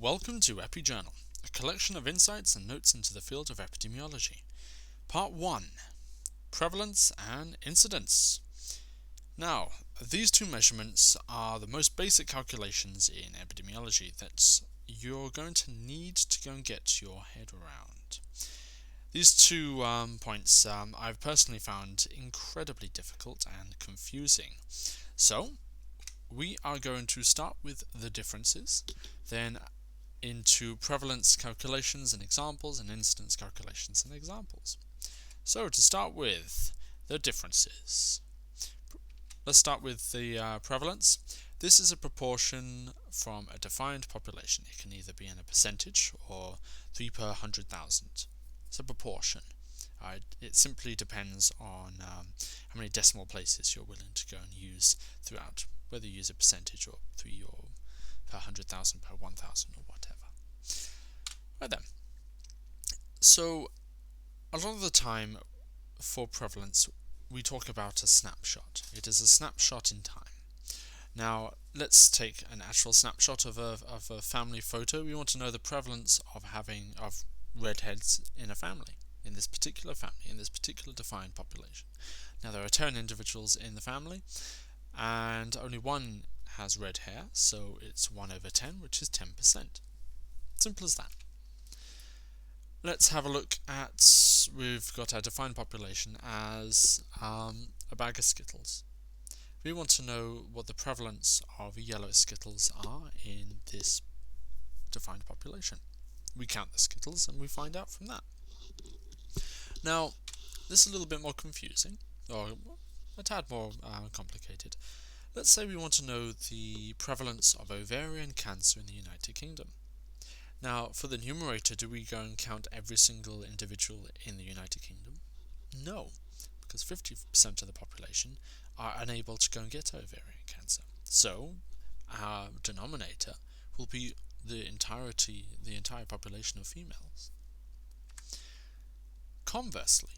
Welcome to EpiJournal, a collection of insights and notes into the field of epidemiology. Part 1. Prevalence and Incidence. Now, these two measurements are the most basic calculations in epidemiology that you're going to need to go and get your head around. These two points I've personally found incredibly difficult and confusing. So, we are going to start with the differences, then into prevalence calculations and examples, and incidence calculations and examples. So to start with, the differences. Let's start with the prevalence. This is a proportion from a defined population. It can either be in a percentage or 3 per 100,000. It's a proportion. It simply depends on how many decimal places you're willing to go and use throughout, whether you use a percentage or 3 or per 100,000, per 1,000 or whatever. Right then. So, a lot of the time for prevalence, we talk about a snapshot. It is a snapshot in time. Now, let's take an actual snapshot of a family photo. We want to know the prevalence of redheads in a family, in this particular family, in this particular defined population. Now, there are 10 individuals in the family, and only one has red hair, so it's 1 over 10, which is 10%. Simple as that. Let's have a look at, we've got our defined population as a bag of Skittles. We want to know what the prevalence of yellow Skittles are in this defined population. We count the Skittles and we find out from that. Now, this is a little bit more confusing, or a tad more complicated. Let's say we want to know the prevalence of ovarian cancer in the United Kingdom. Now, for the numerator, do we go and count every single individual in the United Kingdom? No, because 50% of the population are unable to go and get ovarian cancer. So, our denominator will be the entire population of females. Conversely,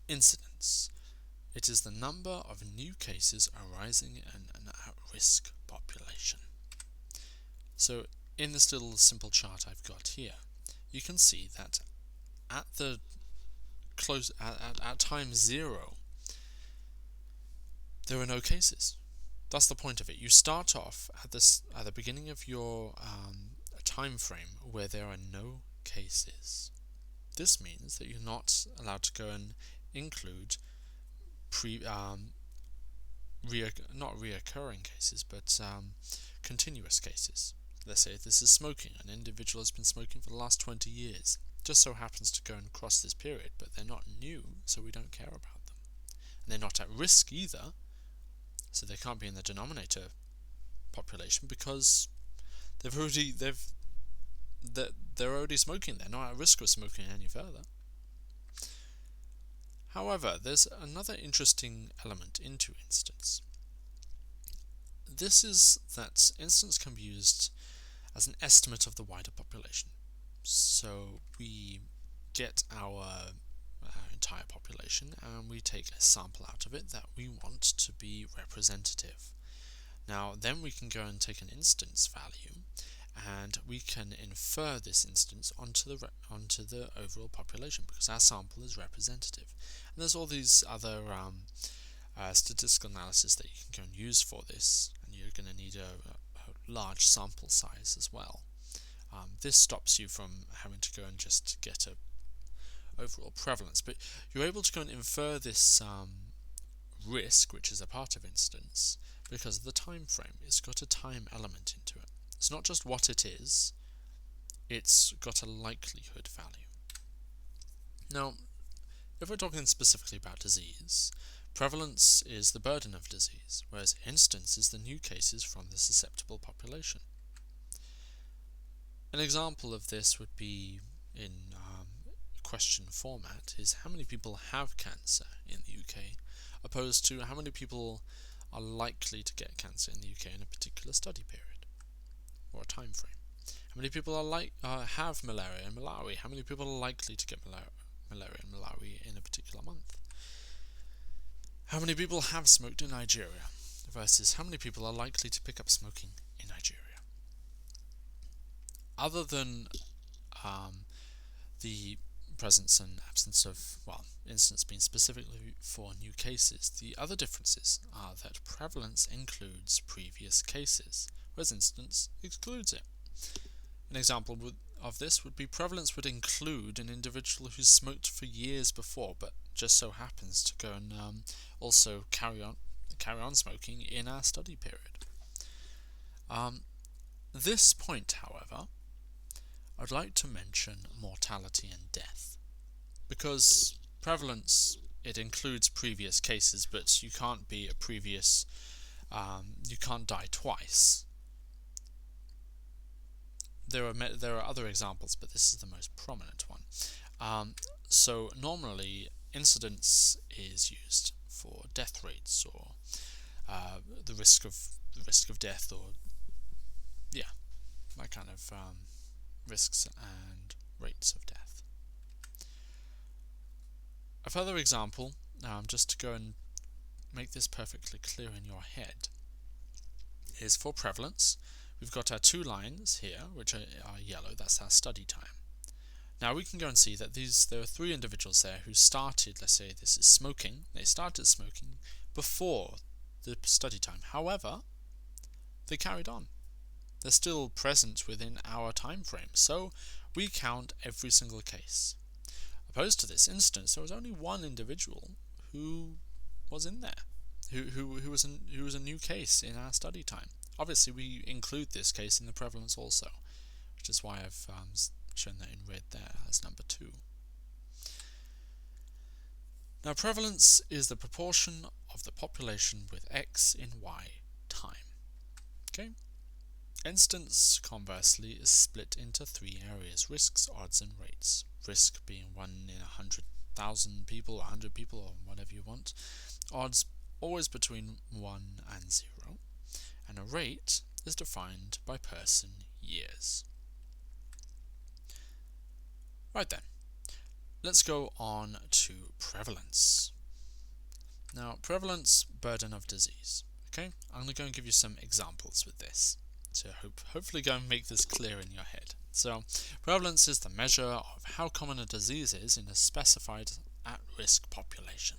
incidence. It is the number of new cases arising in an at-risk population. So, in this little simple chart I've got here, you can see that at time 0, there are no cases. That's the point of it. You start off at the beginning of your time frame where there are no cases. This means that you're not allowed to go and include not reoccurring cases, but continuous cases. Let's say this is smoking. An individual has been smoking for the last 20 years. Just so happens to go and cross this period, but they're not new, so we don't care about them. And they're not at risk either, so they can't be in the denominator population because they're already smoking. They're not at risk of smoking any further. However, there's another interesting element into incidence. This is that incidence can be used as an estimate of the wider population. So we get our entire population and we take a sample out of it that we want to be representative. Now then we can go and take an incidence value and we can infer this incidence onto the overall population because our sample is representative. And there's all these other statistical analysis that you can go and use for this, and you're going to need a large sample size as well. This stops you from having to go and just get a overall prevalence, but you're able to go and infer this risk, which is a part of incidence, because of the time frame. It's got a time element into it. It's not just what it is, it's got a likelihood value. Now, if we're talking specifically about disease, prevalence is the burden of disease, whereas incidence is the new cases from the susceptible population. An example of this would be in question format is how many people have cancer in the UK opposed to how many people are likely to get cancer in the UK in a particular study period or a time frame. How many people have malaria in Malawi? How many people are likely to get malaria in Malawi in a particular month? How many people have smoked in Nigeria versus how many people are likely to pick up smoking in Nigeria? other than the presence and absence of, well, incidence being specifically for new cases, the other differences are that prevalence includes previous cases, whereas incidence excludes it. An example of this would be prevalence would include an individual who smoked for years before, but just so happens to go and also carry on smoking in our study period. This point, however, I'd like to mention mortality and death, because prevalence, it includes previous cases, but you can't be a previous, you can't die twice. There are other examples, but this is the most prominent one. So normally, incidence is used for death rates, or the risk of death, or that kind of risks and rates of death. A further example, just to go and make this perfectly clear in your head, is for prevalence. We've got our two lines here, which are yellow. That's our study time. Now we can go and see that there are three individuals there who started, let's say this is smoking, they started smoking before the study time. However, they carried on. They're still present within our time frame, so we count every single case. Opposed to this instance, there was only one individual who was in there, who was a new case in our study time. Obviously, we include this case in the prevalence also, which is why I've shown that in red there as number 2. Now, prevalence is the proportion of the population with X in Y time. Okay? Incidence, conversely, is split into 3 areas: risks, odds, and rates. Risk being 1 in 100,000 people, 100 people, or whatever you want. Odds always between 1 and 0. And a rate is defined by person years. Right then, let's go on to prevalence. Now, prevalence, burden of disease. Okay, I'm going to go and give you some examples with this to hopefully go and make this clear in your head. So, prevalence is the measure of how common a disease is in a specified at-risk population.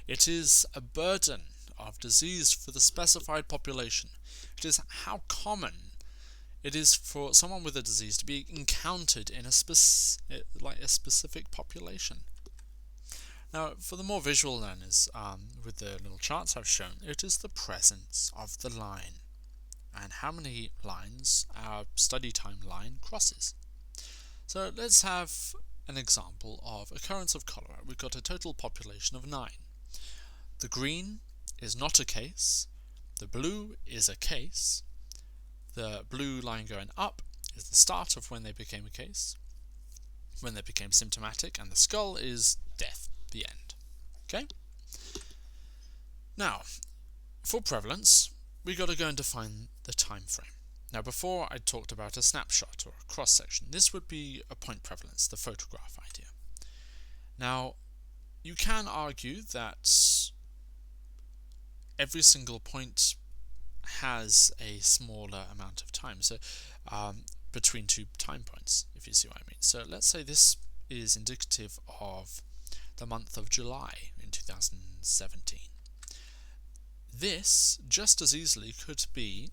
It is a burden of disease for the specified population. It is how common it is for someone with a disease to be encountered in a specific population. Now, for the more visual learners, with the little charts I've shown, it is the presence of the line and how many lines our study time line crosses. So let's have an example of occurrence of cholera. We've got a total population of 9. The green is not a case, the blue is a case, the blue line going up is the start of when they became a case, when they became symptomatic, and the skull is death, the end. Okay? Now, for prevalence, we got to go and define the time frame. Now, before I talked about a snapshot or a cross-section, this would be a point prevalence, the photograph idea. Now, you can argue that every single point has a smaller amount of time, so between 2 time points, if you see what I mean. So let's say this is indicative of the month of July in 2017. This just as easily could be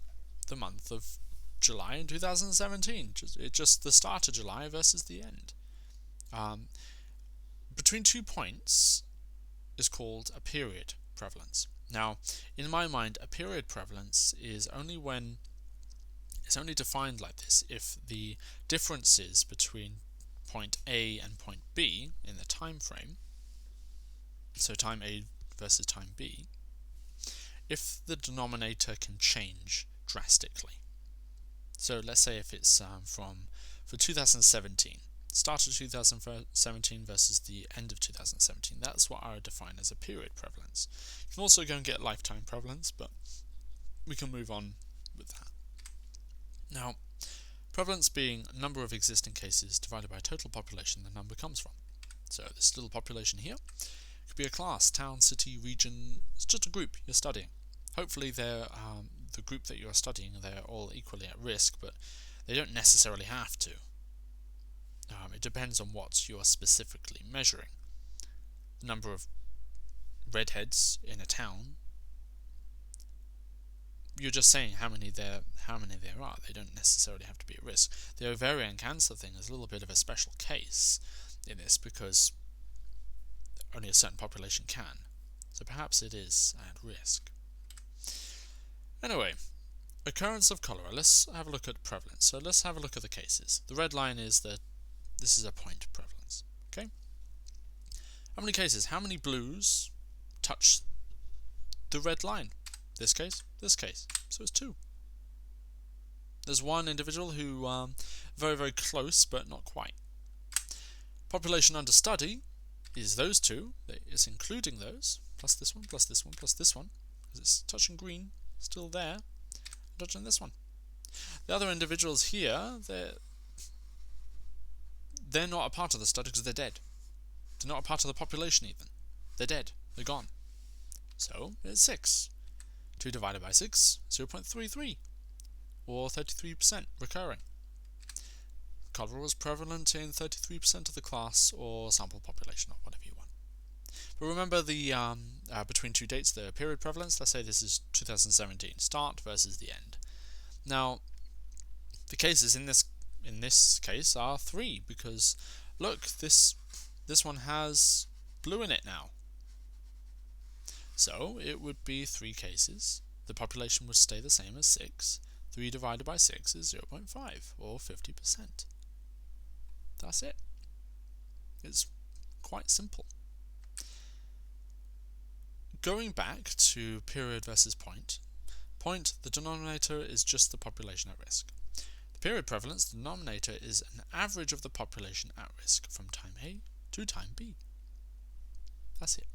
the month of July in 2017, just the start of July versus the end. Between 2 points is called a period prevalence. Now, in my mind, a period prevalence is only defined like this if the differences between point A and point B in the time frame, so time A versus time B, if the denominator can change drastically. So let's say if it's for 2017, start of 2017 versus the end of 2017, that's what I would define as a period prevalence. You can also go and get lifetime prevalence, but we can move on with that. Now, prevalence being number of existing cases divided by total population the number comes from. So this little population here could be a class, town, city, region. It's just a group you're studying. Hopefully they're the group that you're studying, they're all equally at risk, but They don't necessarily have to. It depends on what you're specifically measuring. The number of redheads in a town, you're just saying how many there are. They don't necessarily have to be at risk. The ovarian cancer thing is a little bit of a special case in this because only a certain population can. So perhaps it is at risk. Anyway, occurrence of cholera. Let's have a look at prevalence. So let's have a look at the cases. The red line is that this is a point prevalence. Okay? How many cases? How many blues touch the red line? This case, this case. So it's 2. There's one individual who very, very close, but not quite. Population under study is those 2. It's including those, plus this one, plus this one, plus this one, because it's touching green, still there, touching this one. The other individuals here, they're not a part of the study because they're dead. They're not a part of the population even. They're dead. They're gone. So it's 6. 2 divided by 6, 0.33, or 33% recurring. Cholera was prevalent in 33% of the class or sample population, or whatever you want. But remember the between 2 dates, the period prevalence. Let's say this is 2017 start versus the end. Now, the cases in this case are 3 because look, this one has blue in it now. So it would be 3 cases. The population would stay the same as 6. 3 divided by 6 is 0.5, or 50%. That's it. It's quite simple. Going back to period versus point, the denominator is just the population at risk. The period prevalence, the denominator is an average of the population at risk from time A to time B. That's it.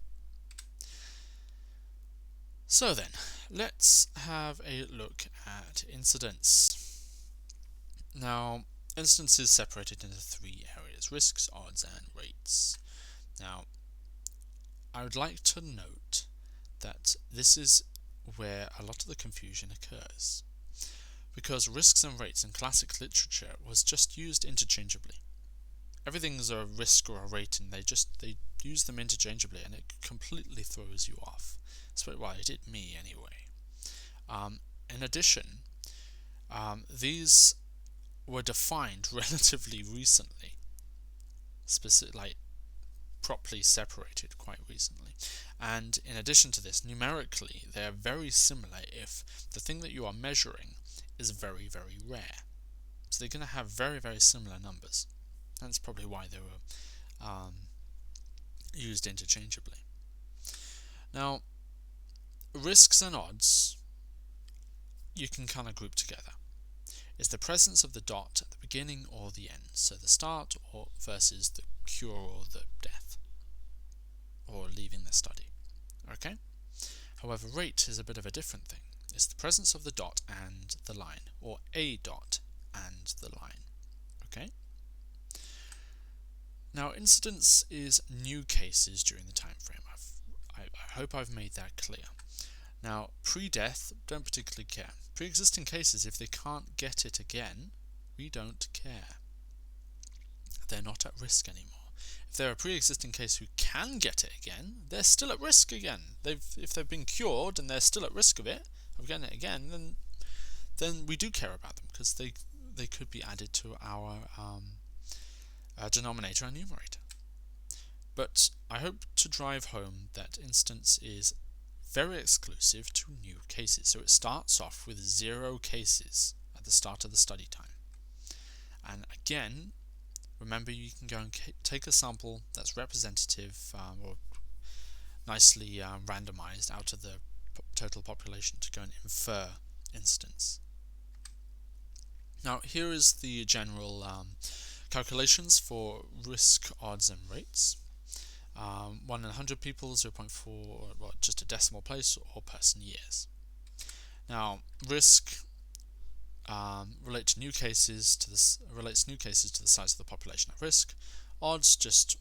So then, let's have a look at incidence. Now, incidence is separated into 3 areas: risks, odds, and rates. Now, I would like to note that this is where a lot of the confusion occurs, because risks and rates in classic literature was just used interchangeably. Everything's a risk or a rate, and they use them interchangeably, and it completely throws you off. Well, it did me anyway. In addition, these were defined relatively recently, properly separated quite recently. And in addition to this, numerically, they are very similar if the thing that you are measuring is very, very rare. So they're going to have very, very similar numbers. That's probably why they were used interchangeably. Now, risks and odds you can kind of group together. It's the presence of the dot at the beginning or the end, so the start versus the cure or the death, or leaving the study. Okay? However, rate is a bit of a different thing. It's the presence of the dot and the line, or a dot and the line. Okay? Now, incidence is new cases during the time frame. I hope I've made that clear. Now, pre-death, don't particularly care. Pre-existing cases, if they can't get it again, we don't care. They're not at risk anymore. If they're a pre-existing case who can get it again, they're still at risk again. If they've been cured and they're still at risk of getting it again, then we do care about them, because they could be added to our denominator and numerator. But I hope to drive home that instance is very exclusive to new cases. So it starts off with 0 cases at the start of the study time. And again, remember, you can go and take a sample that's representative or nicely randomized out of the total population to go and infer incidence. Now, here is the general calculations for risk, odds, and rates. 1 in 100 people, 0.4, well, just a decimal place, or person years. Now, risk relates new cases to the size of the population at risk. Odds, just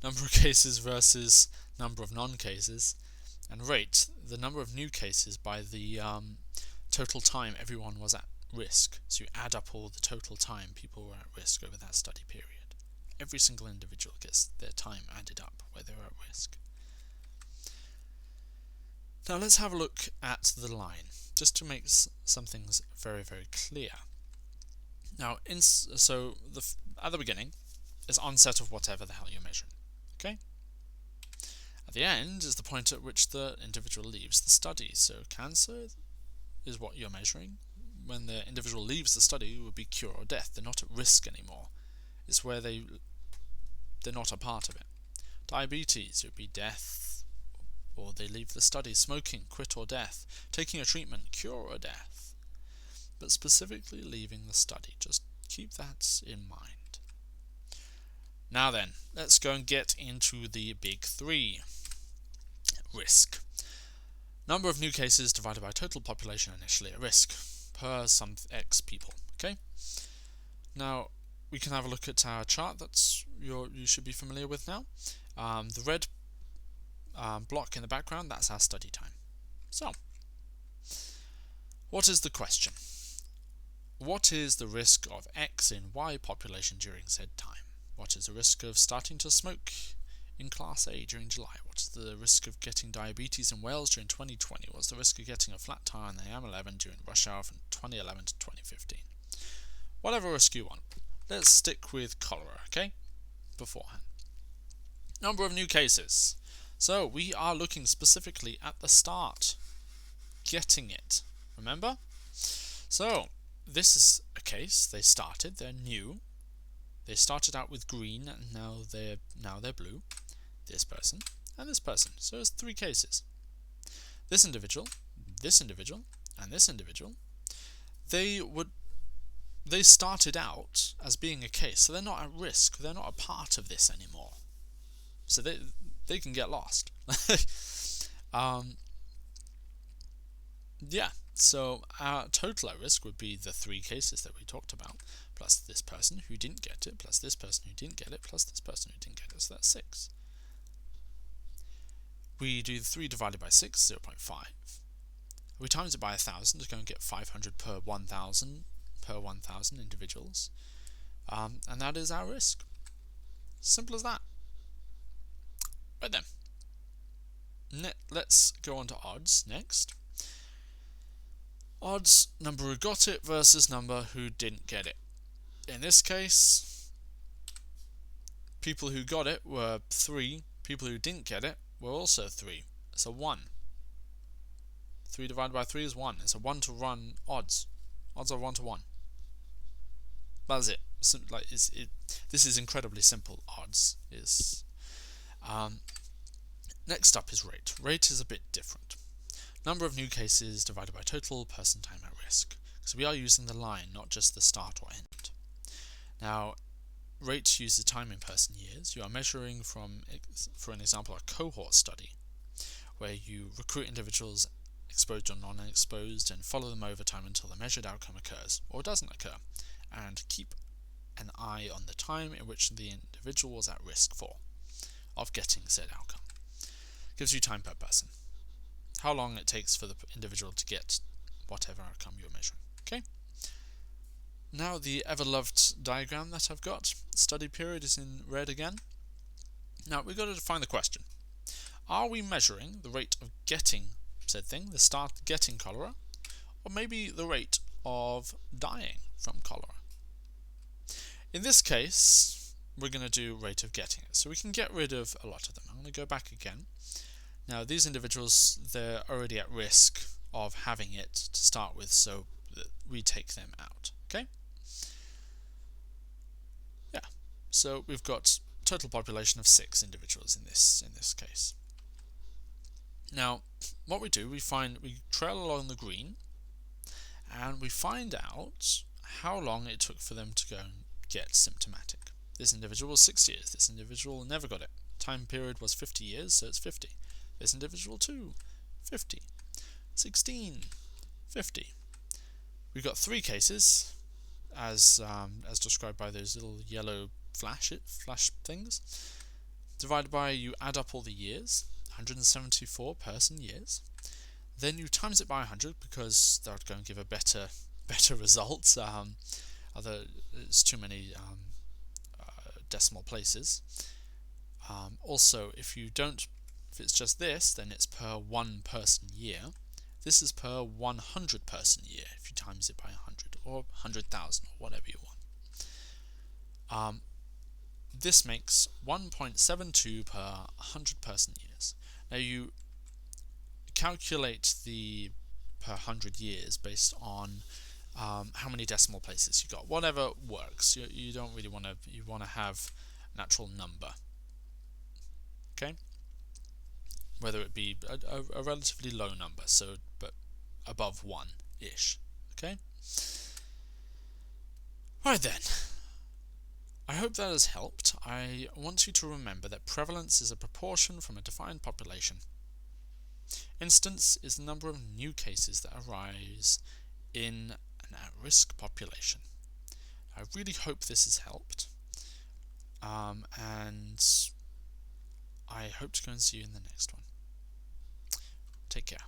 number of cases versus number of non-cases. And rate, the number of new cases by the total time everyone was at risk. So you add up all the total time people were at risk over that study period. Every single individual gets their time added up where they're at risk. Now let's have a look at the line, just to make some things very, very clear. Now, at the beginning is onset of whatever the hell you're measuring. Okay? At the end is the point at which the individual leaves the study. So cancer is what you're measuring. When the individual leaves the study, it would be cure or death. They're not at risk anymore. It's where they're not a part of it. Diabetes, it would be death, or they leave the study. Smoking, quit or death. Taking a treatment, cure or death. But specifically leaving the study, just keep that in mind. Now then, let's go and get into the big three. Risk. Number of new cases divided by total population initially at risk per some X people. Okay. Now we can have a look at our chart that you should be familiar with now. The red block in the background, that's our study time. So, what is the question? What is the risk of X in Y population during said time? What is the risk of starting to smoke in Class A during July? What's the risk of getting diabetes in Wales during 2020? What's the risk of getting a flat tire on the M11 during rush hour from 2011 to 2015? Whatever risk you want. Let's stick with cholera, okay? Beforehand. Number of new cases. So we are looking specifically at the start. Getting it. Remember? So this is a case. They're new. They started out with green and now they're blue. This person, and this person. So it's 3 cases. This individual, and this individual. They started out as being a case, so they're not at risk. They're not a part of this anymore. So they can get lost. Yeah. So our total at risk would be the 3 cases that we talked about, plus this person who didn't get it, plus this person who didn't get it, plus this person who didn't get it. So that's 6. We do 3 divided by 6, 0.5. We times it by 1,000 to go and get 500 per 1,000 individuals. And that is our risk. Simple as that. Right then. Let's go on to odds next. Odds, number who got it versus number who didn't get it. In this case, people who got it were 3. People who didn't get it were also 3. It's a 1. 3 divided by 3 is 1. It's a 1-to-1 odds. Odds are 1 to 1. That's it. This is incredibly simple. Odds is. Next up is rate. Rate is a bit different. Number of new cases divided by total person time at risk. So we are using the line, not just the start or end. Now, rate uses time in person years. You are measuring from, for an example, a cohort study, where you recruit individuals exposed or non-exposed and follow them over time until the measured outcome occurs or doesn't occur, and keep an eye on the time in which the individual was at risk of getting said outcome. Gives you time per person. How long it takes for the individual to get whatever outcome you're measuring. Okay? Now the ever-loved diagram that I've got. Study period is in red again. Now we've got to define the question. Are we measuring the rate of getting said thing, the start getting cholera, or maybe the rate of dying from cholera? In this case, we're going to do rate of getting it. So we can get rid of a lot of them. I'm going to go back again. Now these individuals, they're already at risk of having it to start with, so we take them out. Okay? Yeah. So we've got total population of 6 individuals in this case. Now, what we do, we trail along the green, and we find out how long it took for them to go and get symptomatic. This individual was 6 years. This individual never got it. Time period was 50 years, so it's 50. This individual too, 50. 16, 50. We've got 3 cases, as described by those little yellow flash things. Divided by, you add up all the years, 174 person years. Then you times it by 100 because that would go and give a better better results. It's too many decimal places. Also, if it's just this, then it's per 1 person year. This is per 100 person year, if you times it by 100, or 100,000, or whatever you want. This makes 1.72 per 100 person years. Now you calculate the per 100 years based on how many decimal places you got. Whatever works. You don't really want to. You want to have an actual number. Okay. Whether it be a relatively low number, but above 1-ish. Okay. Right then. I hope that has helped. I want you to remember that prevalence is a proportion from a defined population. Incidence is the number of new cases that arise in an at-risk population. I really hope this has helped, and I hope to go and see you in the next one. Take care.